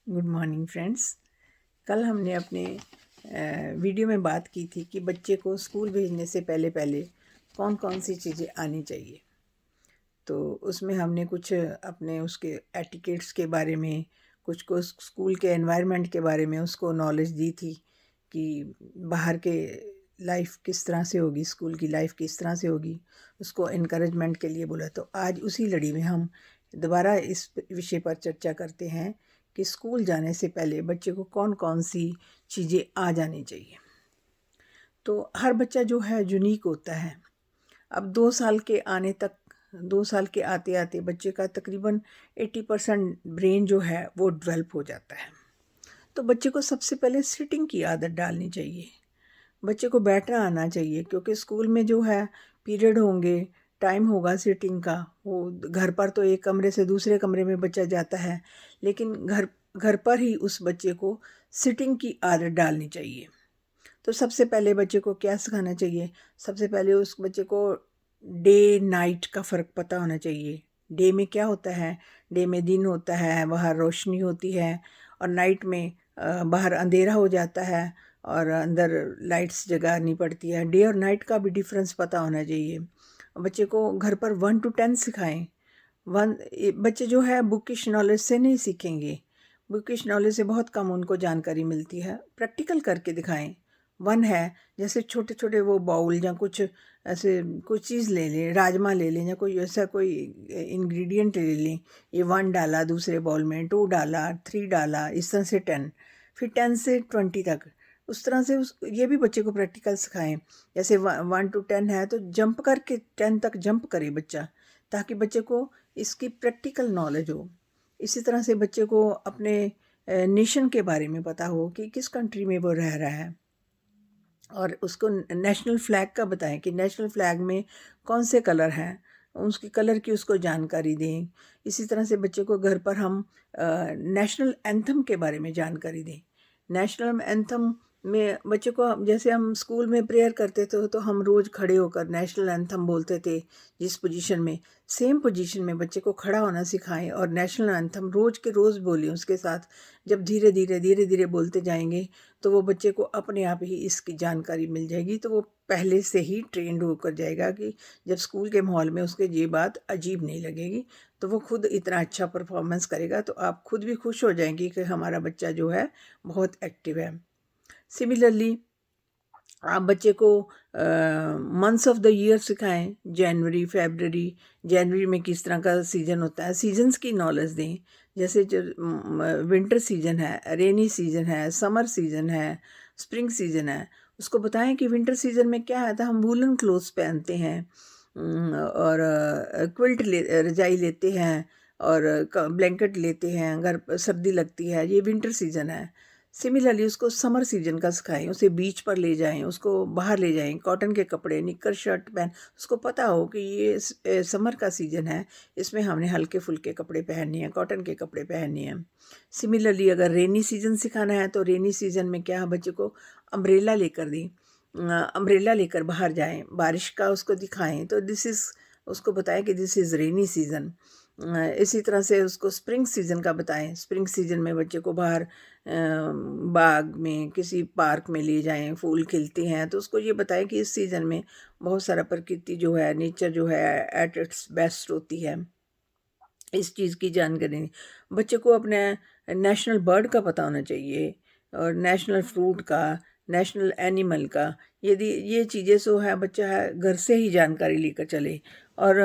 Good morning friends. कल हमने अपने वीडियो में बात की थी कि बच्चे को स्कूल भेजने से पहले पहले कौन कौन सी चीज़ें आनी चाहिए। तो उसमें हमने कुछ अपने उसके एटिकेट्स के बारे में, कुछ को स्कूल के एनवायरनमेंट के बारे में उसको नॉलेज दी थी कि बाहर के लाइफ किस तरह से होगी, स्कूल की लाइफ किस तरह से होगी। उसको इनकरेजमेंट के लिए बोला। तो आज उसी लड़ी में हम दोबारा इस विषय पर चर्चा करते हैं कि स्कूल जाने से पहले बच्चे को कौन कौन सी चीज़ें आ जानी चाहिए। तो हर बच्चा जो है यूनिक होता है। अब 2 साल के आने तक, 2 साल के आते आते बच्चे का तकरीबन 80% ब्रेन जो है वो डेवलप हो जाता है। तो बच्चे को सबसे पहले सिटिंग की आदत डालनी चाहिए। बच्चे को बैठना आना चाहिए, क्योंकि स्कूल में जो है पीरियड होंगे, टाइम होगा सिटिंग का। वो घर पर तो एक कमरे से दूसरे कमरे में बच्चा जाता है, लेकिन घर घर पर ही उस बच्चे को सिटिंग की आदत डालनी चाहिए। तो सबसे पहले बच्चे को क्या सिखाना चाहिए? सबसे पहले उस बच्चे को डे नाइट का फ़र्क पता होना चाहिए। डे में क्या होता है? डे में दिन होता है, बाहर रोशनी होती है, और नाइट में बाहर अंधेरा हो जाता है और अंदर लाइट्स जगानी पड़ती है। डे और नाइट का भी डिफरेंस पता होना चाहिए। बच्चे को घर पर 1 to 10 सिखाएं। बच्चे जो है बुकिश नॉलेज से नहीं सीखेंगे। बुकिश नॉलेज से बहुत कम उनको जानकारी मिलती है। प्रैक्टिकल करके दिखाएं। 1 है, जैसे छोटे छोटे वो बाउल या कुछ ऐसे कुछ चीज़ ले लें, राजमा ले लें या कोई ऐसा कोई इंग्रेडिएंट ले लें। ये 1 डाला दूसरे बाउल में, 2 डाला, 3 डाला, इस तरह से 10, फिर 10 से 20 तक। उस तरह से ये भी बच्चे को प्रैक्टिकल सिखाएं। जैसे 1 to 10 है तो जंप करके 10 तक जंप करे बच्चा, ताकि बच्चे को इसकी प्रैक्टिकल नॉलेज हो। इसी तरह से बच्चे को अपने नेशन के बारे में पता हो कि किस कंट्री में वो रह रहा है, और उसको नेशनल फ्लैग का बताएं कि नेशनल फ्लैग में कौन से कलर हैं, उसके कलर की उसको जानकारी दें। इसी तरह से बच्चे को घर पर हम नेशनल एंथम के बारे में जानकारी दें। नेशनल एंथम में बच्चे को जैसे हम स्कूल में प्रेयर करते थे तो हम रोज़ खड़े होकर नेशनल एंथम बोलते थे। जिस पोजीशन में, सेम पोजीशन में बच्चे को खड़ा होना सिखाएं और नेशनल एंथम रोज़ के रोज़ बोलें उसके साथ। जब धीरे धीरे बोलते जाएंगे तो वो बच्चे को अपने आप ही इसकी जानकारी मिल जाएगी। तो वो पहले से ही ट्रेंड होकर जाएगा कि जब स्कूल के माहौल में उसके ये बात अजीब नहीं लगेगी, तो वो खुद इतना अच्छा परफॉर्मेंस करेगा। तो आप खुद भी खुश हो जाएंगी कि हमारा बच्चा जो है बहुत एक्टिव है। सिमिलरली आप बच्चे को मंथ्स ऑफ द ईयर सिखाएं। जनवरी, फरवरी। जनवरी में किस तरह का सीज़न होता है, सीजन्स की नॉलेज दें। जैसे जो विंटर सीजन है, रेनी सीजन है, समर सीजन है, स्प्रिंग सीजन है, उसको बताएं कि विंटर सीजन में क्या है। तो हम वूलन क्लोथ्स पहनते हैं और क्विल्ट रजाई लेते हैं और ब्लैंकेट लेते हैं, घर पर सर्दी लगती है, ये विंटर सीजन है। सिमिलरली उसको समर सीजन का सिखाएं, उसे बीच पर ले जाएं, उसको बाहर ले जाएं, कॉटन के कपड़े, निक्कर शर्ट पहन, उसको पता हो कि ये समर का सीजन है, इसमें हमने हल्के फुल्के कपड़े पहनने हैं, कॉटन के कपड़े पहनने हैं। सिमिलरली अगर रेनी सीजन सिखाना है तो रेनी सीजन में क्या है, बच्चे को अम्ब्रेला लेकर दें। अम्ब्रेला लेकर बाहर जाएं, बारिश का उसको दिखाएं। तो दिस इज़, उसको बताएं कि दिस इज़ रेनी सीज़न। इसी तरह से उसको स्प्रिंग सीज़न का बताएं। स्प्रिंग सीज़न में बच्चे को बाहर बाग में, किसी पार्क में ले जाएं, फूल खिलते हैं, तो उसको ये बताएं कि इस सीज़न में बहुत सारा प्रकृति जो है, नेचर जो है एट इट्स बेस्ट होती है। इस चीज़ की जानकारी बच्चे को अपने नेशनल बर्ड का पता होना चाहिए, और नेशनल फ्रूट का, नेशनल एनिमल का। यदि ये चीज़ें सो है, बच्चा है घर से ही जानकारी लेकर चले। और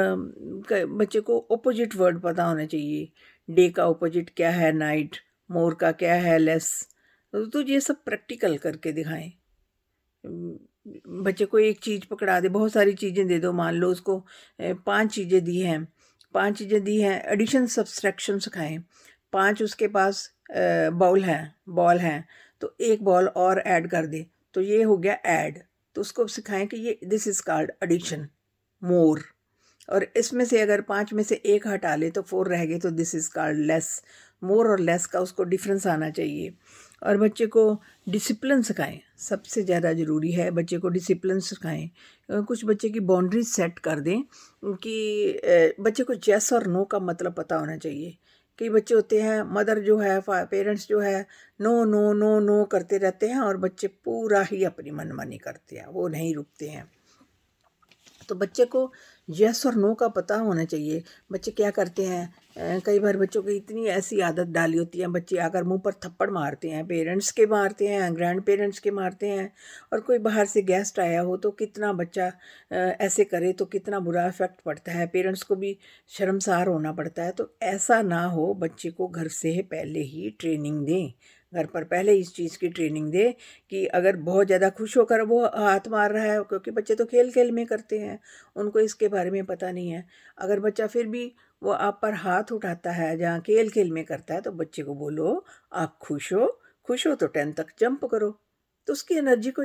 बच्चे को ऑपोजिट वर्ड पता होना चाहिए। डे का ऑपोजिट क्या है? नाइट। मोर का क्या है? लेस। तो ये सब प्रैक्टिकल करके दिखाएं। बच्चे को एक चीज़ पकड़ा दे, बहुत सारी चीज़ें दे दो। मान लो उसको 5 चीज़ें दी हैं, 5 चीज़ें दी हैं, एडिशन सब्सट्रैक्शन सिखाएं। 5 उसके पास बॉल हैं, तो एक बॉल और ऐड कर दे, तो ये हो गया ऐड। तो उसको सिखाएं कि ये दिस इज़ कॉल्ड एडिशन, मोर। और इसमें से अगर 5 में से एक हटा ले तो 4 रह गए, तो दिस इज़ कॉल्ड लेस। मोर और लेस का उसको डिफरेंस आना चाहिए। और बच्चे को डिसिप्लिन सिखाएं। सबसे ज़्यादा ज़रूरी है बच्चे को डिसिप्लिन सिखाएं। कुछ बच्चे की बाउंड्रीज सेट कर दें कि बच्चे को येस और नो का मतलब पता होना चाहिए कई बच्चे होते हैं, मदर जो है, पेरेंट्स जो है, नो नो नो नो करते रहते हैं और बच्चे पूरा ही अपनी मनमानी करते हैं, वो नहीं रुकते हैं। तो बच्चे को यस और नो का पता होना चाहिए। बच्चे क्या करते हैं, कई बार बच्चों की इतनी ऐसी आदत डाली होती है, बच्चे आकर मुंह पर थप्पड़ मारते हैं, पेरेंट्स के मारते हैं, ग्रैंड पेरेंट्स के मारते हैं, और कोई बाहर से गेस्ट आया हो तो कितना बच्चा ऐसे करे तो कितना बुरा इफ़ेक्ट पड़ता है, पेरेंट्स को भी शर्मसार होना पड़ता है। तो ऐसा ना हो, बच्चे को घर से पहले ही ट्रेनिंग दें, घर पर पहले इस चीज़ की ट्रेनिंग दें कि अगर बहुत ज़्यादा खुश होकर वो हाथ मार रहा है, क्योंकि बच्चे तो खेल खेल में करते हैं, उनको इसके बारे में पता नहीं है। अगर बच्चा फिर भी वो आप पर हाथ उठाता है जहाँ खेल खेल में करता है, तो बच्चे को बोलो आप खुश हो तो 10 तक जंप करो। तो उसकी एनर्जी को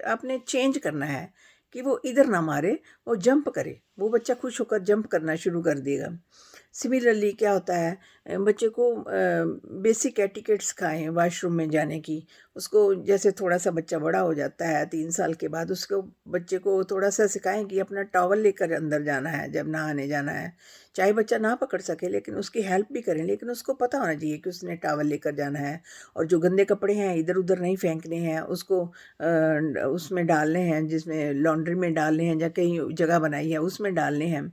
आपने चेंज करना है कि वो इधर ना मारे, वो जंप करे, वो बच्चा खुश होकर जंप करना शुरू कर देगा। सिमिलरली क्या होता है, बच्चे को बेसिक एटिकेट सिखाएं वाशरूम में जाने की। उसको जैसे थोड़ा सा बच्चा बड़ा हो जाता है 3 साल के बाद, उसको बच्चे को थोड़ा सा सिखाएं कि अपना टॉवल लेकर अंदर जाना है जब नहाने जाना है। चाहे बच्चा ना पकड़ सके लेकिन उसकी हेल्प भी करें, लेकिन उसको पता होना चाहिए कि उसने टॉवल लेकर जाना है। और जो गंदे कपड़े हैं इधर उधर नहीं फेंकने हैं, उसको उसमें डालने हैं, जिसमें लॉन्ड्री में डालने हैं या कहीं जगह बनाई है उसमें डालने हैं।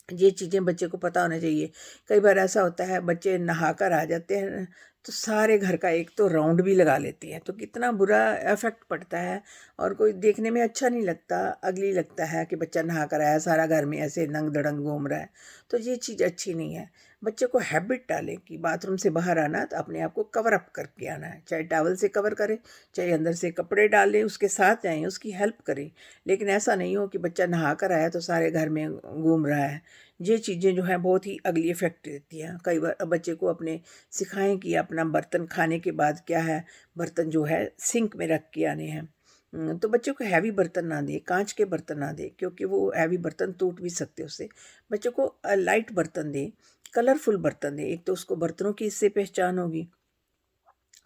ये चीज़ें बच्चे को पता होना चाहिए। कई बार ऐसा होता है बच्चे नहाकर आ जाते हैं तो सारे घर का एक तो राउंड भी लगा लेते हैं, तो कितना बुरा इफेक्ट पड़ता है और कोई देखने में अच्छा नहीं लगता, अगली लगता है कि बच्चा नहा कर आया सारा घर में ऐसे नंग धड़ंग घूम रहा है। तो ये चीज़ अच्छी नहीं है। बच्चे को हैबिट डालें कि बाथरूम से बाहर आना तो अपने आप को कवर अप करके आना है, चाहे टॉवल से कवर करें, चाहे अंदर से कपड़े डालें, उसके साथ जाएं, उसकी हेल्प करें। लेकिन ऐसा नहीं हो कि बच्चा नहा कर आया तो सारे घर में घूम रहा है। ये चीज़ें जो हैं बहुत ही अगली इफ़ेक्ट देती हैं। कई बार बच्चे को अपने सिखाएं कि अपना बर्तन खाने के बाद क्या है, बर्तन जो है सिंक में रख के आने हैं। तो बच्चे को हैवी बर्तन ना दें, कांच के बर्तन ना दें, क्योंकि वो हैवी बर्तन टूट भी सकते हैं उससे। बच्चे को लाइट बर्तन दें, कलरफुल बर्तन दें। एक तो उसको बर्तनों की इससे पहचान होगी,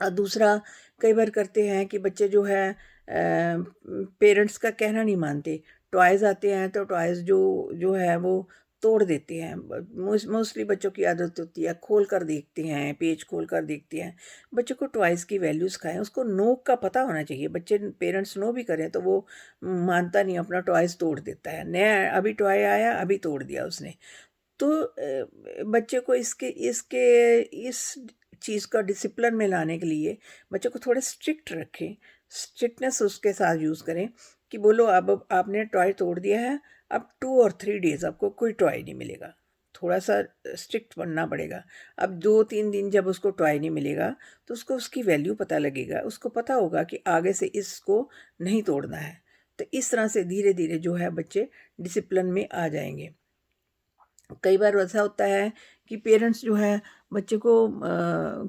और दूसरा कई बार करते हैं कि बच्चे जो है पेरेंट्स का कहना नहीं मानते। टॉयज़ आते हैं तो टॉयज़ जो जो है वो तोड़ देते हैं। मोस्टली बच्चों की आदत होती है खोल कर देखते हैं, पेज खोल कर देखते हैं। बच्चों को टॉयज़ की वैल्यू सिखाएं, उसको नो का पता होना चाहिए। बच्चे पेरेंट्स नो भी करें तो वो मानता नहीं, अपना टॉयज़ तोड़ देता है। नया अभी टॉय आया अभी तोड़ दिया उसने। तो बच्चे को इसके इसके इस चीज़ का डिसिप्लिन में लाने के लिए बच्चे को थोड़े स्ट्रिक्ट रखें, स्ट्रिक्टनेस उसके साथ यूज़ करें कि बोलो अब आपने टॉय तोड़ दिया है, अब 2 और 3 डेज़ आपको कोई टॉय नहीं मिलेगा। थोड़ा सा स्ट्रिक्ट बनना पड़ेगा। अब 2-3 दिन जब उसको टॉय नहीं मिलेगा तो उसको उसकी वैल्यू पता लगेगा, उसको पता होगा कि आगे से इसको नहीं तोड़ना है। तो इस तरह से धीरे धीरे जो है बच्चे डिसिप्लिन में आ जाएंगे। कई बार ऐसा होता है कि पेरेंट्स जो है बच्चे को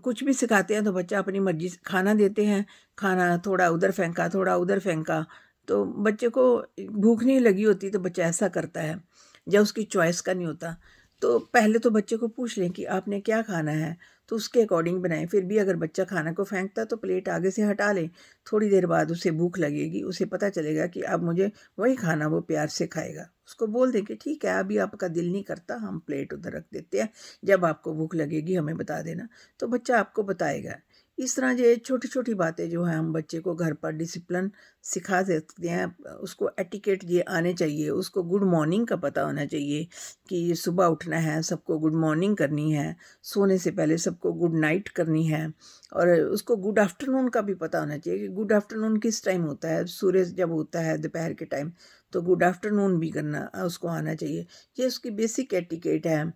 कुछ भी सिखाते हैं तो बच्चा अपनी मर्जी से खाना देते हैं, खाना थोड़ा उधर फेंका थोड़ा उधर फेंका, तो बच्चे को भूख नहीं लगी होती तो बच्चा ऐसा करता है, या उसकी चॉइस का नहीं होता। तो पहले तो बच्चे को पूछ लें कि आपने क्या खाना है, तो उसके अकॉर्डिंग बनाएं। फिर भी अगर बच्चा खाना को फेंकता तो प्लेट आगे से हटा लें। थोड़ी देर बाद उसे भूख लगेगी, उसे पता चलेगा कि अब मुझे वही खाना, वो प्यार से खाएगा। उसको बोल दें कि ठीक है अभी आपका दिल नहीं करता, हम प्लेट उधर रख देते हैं, जब आपको भूख लगेगी हमें बता देना। तो बच्चा आपको बताएगा। इस तरह ये छोटी छोटी बातें जो हैं हम बच्चे को घर पर डिसिप्लिन सिखा सकते हैं। उसको एटिकेट ये आने चाहिए, उसको गुड मॉर्निंग का पता होना चाहिए कि सुबह उठना है, सबको गुड मॉर्निंग करनी है, सोने से पहले सबको गुड नाइट करनी है। और उसको गुड आफ्टरनून का भी पता होना चाहिए कि गुड आफ्टरनून किस टाइम होता है, सूरज जब होता है दोपहर के टाइम, तो गुड आफ्टरनून भी करना उसको आना चाहिए। ये उसकी बेसिक एटिकेट है।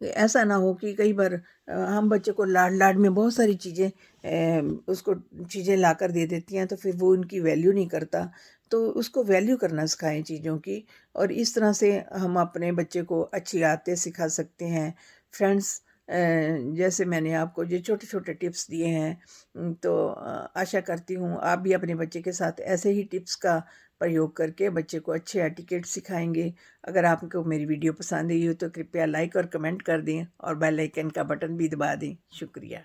ऐसा ना हो कि कई बार हम बच्चे को लाड लाड में बहुत सारी चीज़ें उसको चीज़ें ला कर दे देती हैं, तो फिर वो उनकी वैल्यू नहीं करता। तो उसको वैल्यू करना सिखाएं चीज़ों की, और इस तरह से हम अपने बच्चे को अच्छी आदतें सिखा सकते हैं। फ्रेंड्स, जैसे मैंने आपको ये छोटे छोटे टिप्स दिए हैं, तो आशा करती हूँ आप भी अपने बच्चे के साथ ऐसे ही टिप्स का प्रयोग करके बच्चे को अच्छे एटिकेट सिखाएंगे। अगर आपको मेरी वीडियो पसंद आई हो तो कृपया लाइक और कमेंट कर दें और बेल आइकन का बटन भी दबा दें। शुक्रिया।